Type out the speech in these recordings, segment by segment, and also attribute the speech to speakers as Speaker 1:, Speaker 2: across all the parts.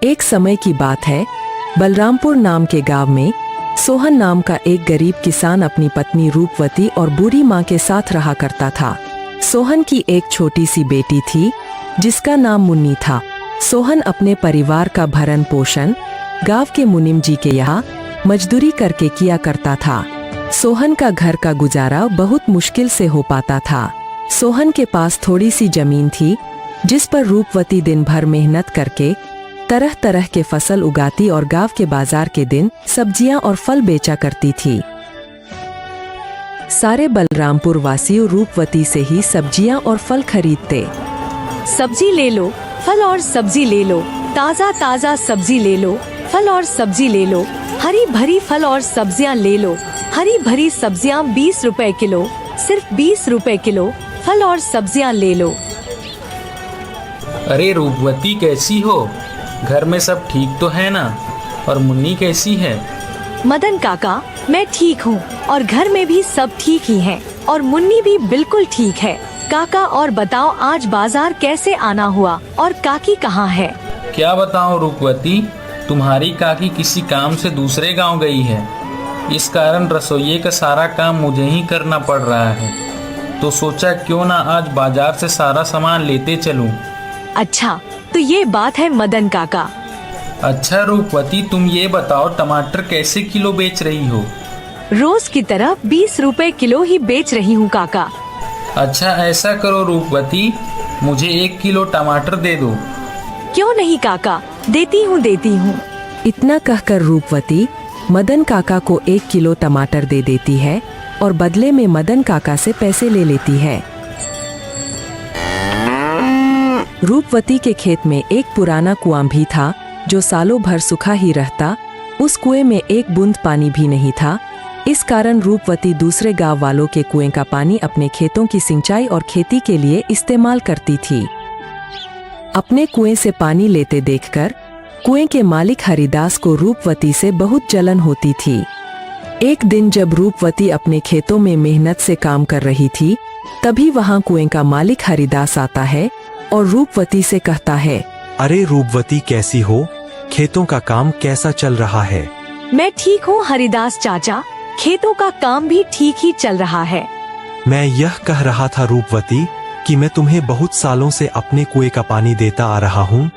Speaker 1: एक समय की बात है, बलरामपुर नाम के गांव में सोहन नाम का एक गरीब किसान अपनी पत्नी रूपवती और बूढ़ी माँ के साथ रहा करता था। सोहन की एक छोटी सी बेटी थी जिसका नाम मुन्नी था। सोहन अपने परिवार का भरण पोषण गांव के मुनीम जी के यहाँ मजदूरी करके किया करता था। सोहन का घर का गुजारा बहुत मुश्किल से हो पाता था। सोहन के पास थोड़ी सी जमीन थी जिस पर रूपवती दिन भर मेहनत करके तरह तरह के फसल उगाती और गांव के बाजार के दिन सब्जियां और फल बेचा करती थी। सारे बलरामपुर वासी रूपवती से ही सब्जियां और फल खरीदते।
Speaker 2: सब्जी ले लो, फल और सब्जी ले लो, ताज़ा ताज़ा सब्जी ले लो, फल और सब्जी ले लो, हरी भरी फल और सब्जियां ले लो, हरी भरी सब्जियां 20 रुपए किलो, सिर्फ 20 रुपए किलो, फल और सब्जियां ले लो।
Speaker 3: अरे रूपवती कैसी हो? घर में सब ठीक तो है ना? और मुन्नी कैसी है?
Speaker 2: मदन काका, मैं ठीक हूँ और घर में भी सब ठीक ही हैं और मुन्नी भी बिल्कुल ठीक है। काका और बताओ आज बाजार कैसे आना हुआ और काकी कहाँ है?
Speaker 3: क्या बताऊं रूपवती, तुम्हारी काकी किसी काम से दूसरे गांव गई है। इस कारण रसोइये का सारा काम मुझे ही करना पड़ रहा है, तो सोचा क्यों ना आज बाजार से सारा सामान लेते चलूं।
Speaker 2: अच्छा, तो ये बात है मदन काका।
Speaker 3: अच्छा रूपवती, तुम ये बताओ टमाटर कैसे किलो बेच रही हो?
Speaker 2: रोज की तरह 20 रुपए किलो ही बेच रही हूँ काका।
Speaker 3: अच्छा ऐसा करो रूपवती, मुझे 1 किलो टमाटर दे दो।
Speaker 2: क्यों नहीं काका, देती हूँ।
Speaker 1: इतना कहकर रूपवती मदन काका को 1 किलो टमाटर दे देती है और बदले में मदन काका से पैसे ले लेती है। रूपवती के खेत में एक पुराना कुआं भी था जो सालों भर सूखा ही रहता। उस कुएं में एक बूंद पानी भी नहीं था। इस कारण रूपवती दूसरे गांव वालों के कुएं का पानी अपने खेतों की सिंचाई और खेती के लिए इस्तेमाल करती थी। अपने कुएं से पानी लेते देखकर कुएं के मालिक हरिदास को रूपवती से बहुत जलन होती थी। एक दिन जब रूपवती अपने खेतों में मेहनत से काम कर रही थी, तभी वहां कुएं का मालिक हरिदास आता है और रूपवती से कहता है,
Speaker 4: अरे रूपवती कैसी हो? खेतों का काम कैसा चल रहा है?
Speaker 2: मैं ठीक हूँ हरिदास चाचा, खेतों का काम भी ठीक ही चल रहा है।
Speaker 4: मैं यह कह रहा था रूपवती कि मैं तुम्हें बहुत सालों से अपने कुएं का पानी देता आ रहा हूँ।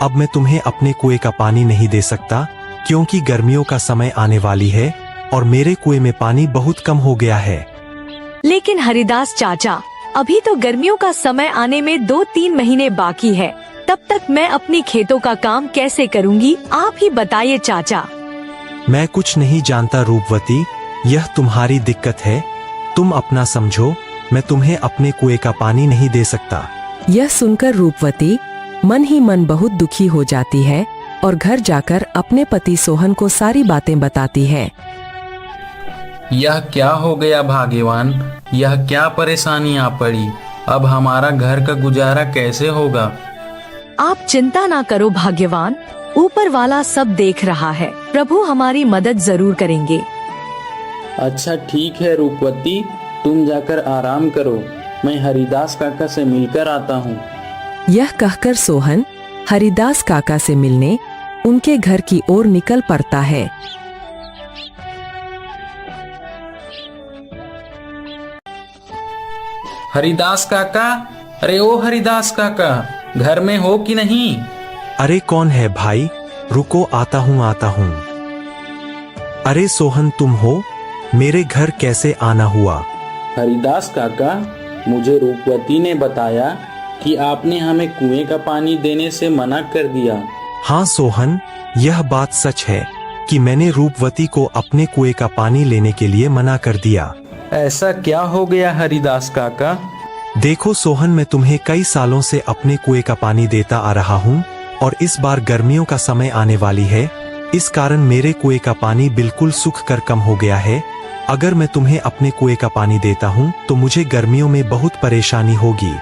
Speaker 4: अब मैं तुम्हें अपने कुएं का पानी नहीं दे सकता क्योंकि गर्मियों का समय आने वाली है और मेरे कुएं में पानी बहुत कम हो गया है।
Speaker 2: लेकिन हरिदास चाचा, अभी तो गर्मियों का समय आने में 2-3 महीने बाकी है, तब तक मैं अपनी खेतों का काम कैसे करूंगी? आप ही बताइए चाचा।
Speaker 4: मैं कुछ नहीं जानता रूपवती, यह तुम्हारी दिक्कत है, तुम अपना समझो। मैं तुम्हें अपने कुएं का पानी नहीं दे सकता।
Speaker 1: यह सुनकर रूपवती मन ही मन बहुत दुखी हो जाती है और घर जाकर अपने पति सोहन को सारी बातें बताती है।
Speaker 3: यह क्या हो गया भाग्यवान, यह क्या परेशानी आ पड़ी? अब हमारा घर का गुजारा कैसे होगा?
Speaker 2: आप चिंता ना करो भाग्यवान, ऊपर वाला सब देख रहा है, प्रभु हमारी मदद जरूर करेंगे।
Speaker 3: अच्छा ठीक है रूपवती, तुम जाकर आराम करो, मैं हरिदास काका से मिलकर आता हूँ।
Speaker 1: यह कहकर सोहन हरिदास काका से मिलने उनके घर की ओर निकल पड़ता है।
Speaker 3: हरिदास काका, अरे ओ हरिदास काका, घर में हो कि नहीं?
Speaker 4: अरे कौन है भाई, रुको आता हूँ। अरे सोहन तुम हो? मेरे घर कैसे आना हुआ?
Speaker 3: हरिदास काका, मुझे रूपवती ने बताया कि आपने हमें कुएं का पानी देने से मना कर दिया।
Speaker 4: हाँ सोहन, यह बात सच है कि मैंने रूपवती को अपने कुएं का पानी लेने के लिए मना कर दिया।
Speaker 3: ऐसा क्या हो गया हरिदास काका?
Speaker 4: देखो सोहन, मैं तुम्हें कई सालों से अपने कुएं का पानी देता आ रहा हूँ और इस बार गर्मियों का समय आने वाली है, इस कारण मेरे कुएं का पानी बिल्कुल सूख कर कम हो गया है। अगर मैं तुम्हें अपने कुएं का पानी देता हूँ तो मुझे गर्मियों में बहुत परेशानी होगी।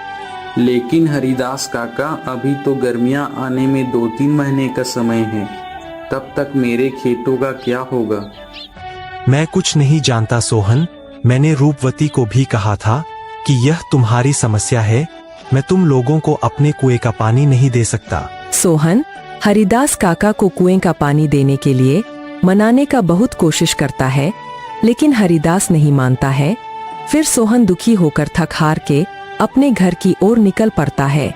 Speaker 3: लेकिन हरिदास काका, अभी तो गर्मियाँ आने में 2-3 महीने का समय है, तब तक मेरे खेतों का क्या होगा?
Speaker 4: मैं कुछ नहीं जानता सोहन, मैंने रूपवती को भी कहा था कि यह तुम्हारी समस्या है, मैं तुम लोगों को अपने कुएं का पानी नहीं दे सकता।
Speaker 1: सोहन हरिदास काका को कुएं का पानी देने के लिए मनाने का बहुत कोशिश करता है, लेकिन हरिदास नहीं मानता है। फिर सोहन दुखी होकर थक हार के अपने घर की ओर निकल पड़ता है।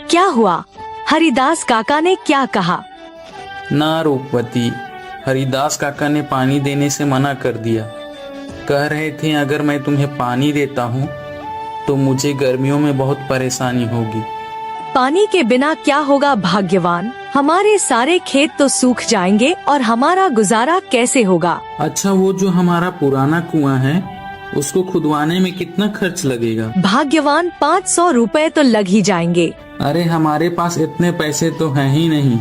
Speaker 2: क्या हुआ? हरिदास काका ने क्या कहा?
Speaker 3: ना रूपवती, हरिदास काका ने पानी देने से मना कर दिया। कह रहे थे अगर मैं तुम्हें पानी देता हूँ तो मुझे गर्मियों में बहुत परेशानी होगी।
Speaker 2: पानी के बिना क्या होगा भाग्यवान? हमारे सारे खेत तो सूख जाएंगे और हमारा गुजारा कैसे होगा?
Speaker 3: अच्छा, वो जो हमारा पुराना कुआं है उसको खुदवाने में कितना खर्च लगेगा?
Speaker 2: भाग्यवान 500 रुपए तो लग ही जाएंगे।
Speaker 3: अरे हमारे पास इतने पैसे तो हैं ही नहीं।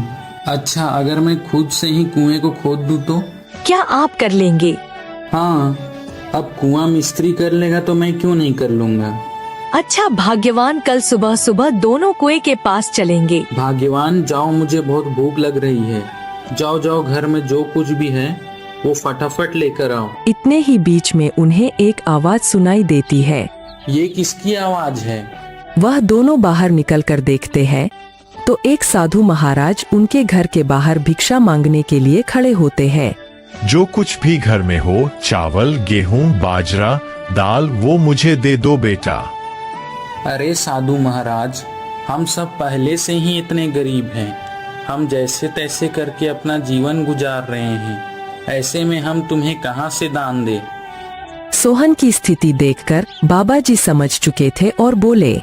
Speaker 3: अच्छा, अगर मैं खुद से ही कुएं को खोद दूं तो?
Speaker 2: क्या आप कर लेंगे?
Speaker 3: हाँ, अब कुआं मिस्त्री कर लेगा तो मैं क्यों नहीं कर लूँगा।
Speaker 2: अच्छा भाग्यवान, कल सुबह सुबह दोनों कुएं के पास चलेंगे।
Speaker 3: भाग्यवान जाओ, मुझे बहुत भूख लग रही है। जाओ जाओ, घर में जो कुछ भी है वो फटाफट लेकर आओ।
Speaker 1: इतने ही बीच में उन्हें एक आवाज सुनाई देती है।
Speaker 3: ये किसकी आवाज है?
Speaker 1: वह दोनों बाहर निकलकर देखते हैं तो एक साधु महाराज उनके घर के बाहर भिक्षा मांगने के लिए खड़े होते हैं।
Speaker 5: जो कुछ भी घर में हो, चावल, गेहूं, बाजरा, दाल, वो मुझे दे दो बेटा।
Speaker 3: अरे साधु महाराज, हम सब पहले से ही इतने गरीब हैं। हम जैसे तैसे करके अपना जीवन गुजार रहे हैं। ऐसे में हम तुम्हें कहाँ से दान दे?
Speaker 1: सोहन की स्थिति देखकर बाबा जी समझ चुके थे और बोले,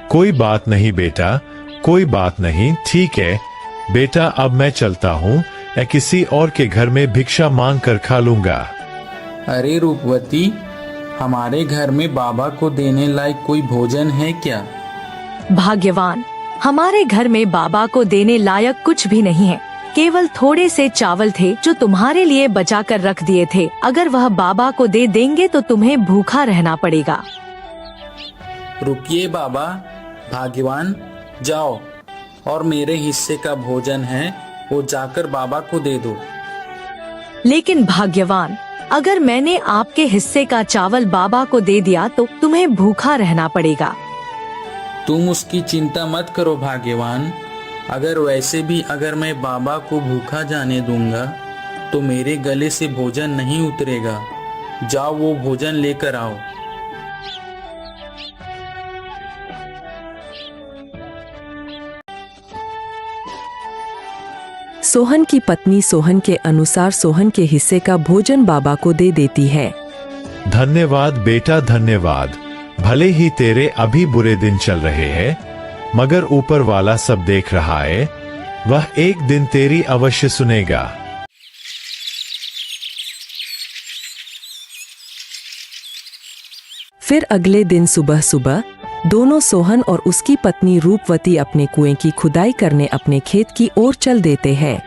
Speaker 5: कोई बात नहीं बेटा, कोई बात नहीं, ठीक है बेटा, अब मैं चलता हूँ। मैं किसी और के घर में भिक्षा मांग कर खा लूंगा।
Speaker 3: अरे रूपवती, हमारे घर में बाबा को देने लायक कोई भोजन है क्या?
Speaker 2: भाग्यवान, हमारे घर में बाबा को देने लायक कुछ भी नहीं है। केवल थोड़े से चावल थे जो तुम्हारे लिए बचा कर रख दिए थे। अगर वह बाबा को दे देंगे तो तुम्हें भूखा रहना पड़ेगा।
Speaker 3: रुकिए बाबा, भाग्यवान जाओ और मेरे हिस्से का भोजन है वो जाकर बाबा को दे दो।
Speaker 2: लेकिन भाग्यवान, अगर मैंने आपके हिस्से का चावल बाबा को दे दिया तो तुम्हें भूखा रहना पड़ेगा।
Speaker 3: तुम उसकी चिंता मत करो भाग्यवान। अगर वैसे भी अगर मैं बाबा को भूखा जाने दूंगा तो मेरे गले से भोजन नहीं उतरेगा। जाओ वो भोजन लेकर आओ।
Speaker 1: सोहन की पत्नी सोहन के अनुसार सोहन के हिस्से का भोजन बाबा को दे देती है।
Speaker 5: धन्यवाद बेटा, धन्यवाद। भले ही तेरे अभी बुरे दिन चल रहे हैं, मगर ऊपर वाला सब देख रहा है। वह एक दिन तेरी अवश्य सुनेगा।
Speaker 1: फिर अगले दिन सुबह सुबह दोनों सोहन और उसकी पत्नी रूपवती अपने कुएं की खुदाई करने अपने खेत की ओर चल देते हैं।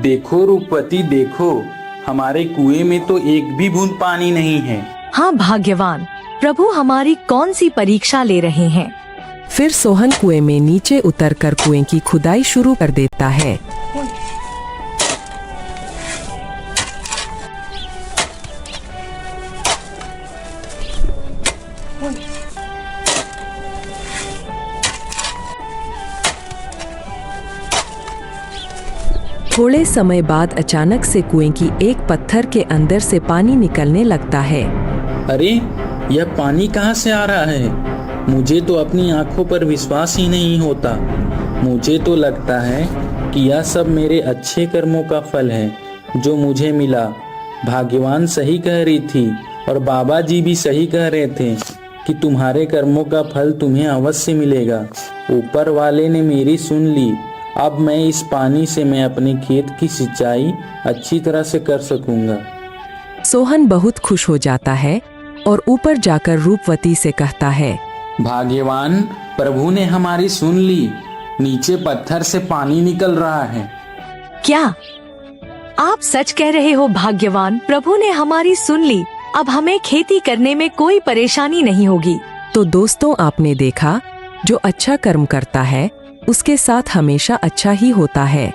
Speaker 3: देखो रूपवती, देखो हमारे कुएं में तो एक भी बूंद पानी नहीं है।
Speaker 2: हाँ भाग्यवान, प्रभु हमारी कौन सी परीक्षा ले रहे हैं?
Speaker 1: फिर सोहन कुएं में नीचे उतरकर कुएं की खुदाई शुरू कर देता है। थोड़े समय बाद अचानक से कुएं की एक पत्थर के अंदर से पानी निकलने लगता है।
Speaker 3: अरे यह पानी कहाँ से आ रहा है? मुझे तो अपनी आंखों पर विश्वास ही नहीं होता। मुझे तो लगता है कि यह सब मेरे अच्छे कर्मों का फल है जो मुझे मिला। भाग्यवान सही कह रही थी और बाबा जी भी सही कह रहे थे कि तुम्हारे कर्मों का फल तुम्हें अवश्य मिलेगा। ऊपर वाले ने मेरी सुन ली। अब मैं इस पानी से मैं अपने खेत की सिंचाई अच्छी तरह से कर सकूंगा।
Speaker 1: सोहन बहुत खुश हो जाता है और ऊपर जाकर रूपवती से कहता है,
Speaker 3: भाग्यवान, प्रभु ने हमारी सुन ली। नीचे पत्थर से पानी निकल रहा है।
Speaker 2: क्या आप सच कह रहे हो भाग्यवान? प्रभु ने हमारी सुन ली। अब हमें खेती करने में कोई परेशानी नहीं होगी।
Speaker 1: तो दोस्तों, आपने देखा जो अच्छा कर्म करता है उसके साथ हमेशा अच्छा ही होता है।